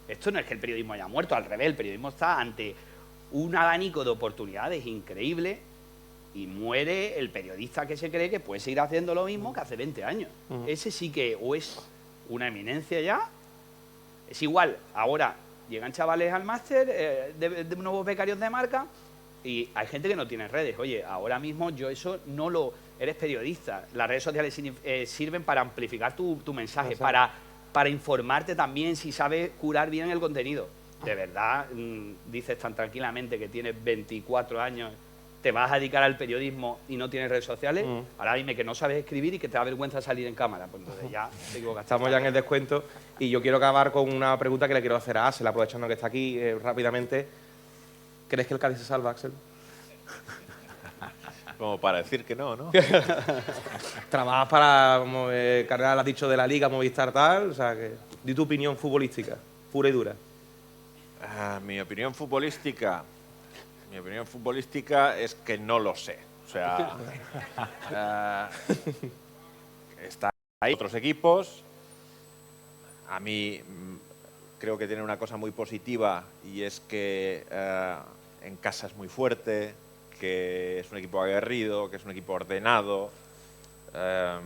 Esto no es que el periodismo haya muerto, al revés, el periodismo está ante un abanico de oportunidades increíble, y muere el periodista que se cree que puede seguir haciendo lo mismo que hace 20 años. Ese sí que o es una eminencia ya, es igual, ahora llegan chavales al máster de nuevos becarios de marca y hay gente que no tiene redes. Oye, ahora mismo yo eso no lo... Eres periodista, las redes sociales sirven para amplificar tu mensaje, para informarte también si sabes curar bien el contenido. De verdad, dices tan tranquilamente que tienes 24 años... ¿Te vas a dedicar al periodismo y no tienes redes sociales? Ahora dime que no sabes escribir y que te da vergüenza salir en cámara. Pues entonces ya te equivocaste. Estamos ya en el descuento y yo quiero acabar con una pregunta que le quiero hacer a Axel, aprovechando que está aquí rápidamente. ¿Crees que el Cádiz se salva, Axel? Como para decir que no, ¿no? Trabajas para, como Cardenal has dicho, de la Liga, Movistar, tal. O sea, que di tu opinión futbolística, pura y dura. Mi opinión futbolística... Mi opinión futbolística es que no lo sé. O sea, está ahí otros equipos. A mí creo que tiene una cosa muy positiva y es que en casa es muy fuerte, que es un equipo aguerrido, que es un equipo ordenado.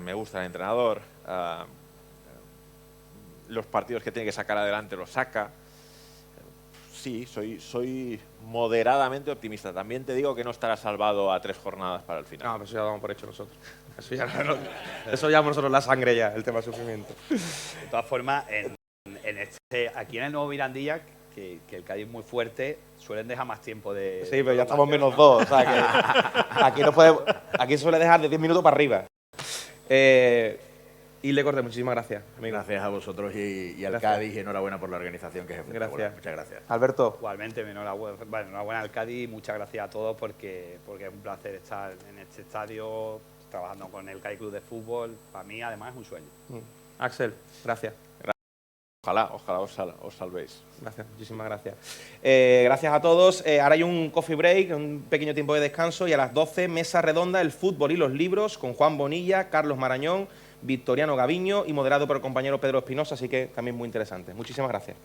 Me gusta el entrenador. Los partidos que tiene que sacar adelante los saca. Sí, soy moderadamente optimista. También te digo que no estará salvado a 3 jornadas para el final. No, pero eso ya lo damos por hecho nosotros. Eso ya nosotros la sangre ya, el tema del sufrimiento. De todas formas, aquí en el Nuevo Mirandilla, que el Cádiz es muy fuerte, suelen dejar más tiempo de... Sí, pero ya estamos menos 2. O sea que aquí suele dejar de 10 minutos para arriba. Y le corté, muchísimas gracias, amigo. Gracias a vosotros y al Cádiz, y enhorabuena por la organización, que es espectacular. Gracias. Muchas gracias. Alberto. Igualmente, enhorabuena al Cádiz y muchas gracias a todos porque es un placer estar en este estadio trabajando con el Cádiz Club de Fútbol. Para mí, además, es un sueño. Axel, gracias. Ojalá os salvéis. Gracias, muchísimas gracias. Gracias a todos. Ahora hay un coffee break, un pequeño tiempo de descanso y a las 12, mesa redonda, el fútbol y los libros con Juan Bonilla, Carlos Marañón, Victoriano Gaviño y moderado por el compañero Pedro Espinosa, así que también muy interesante. Muchísimas gracias.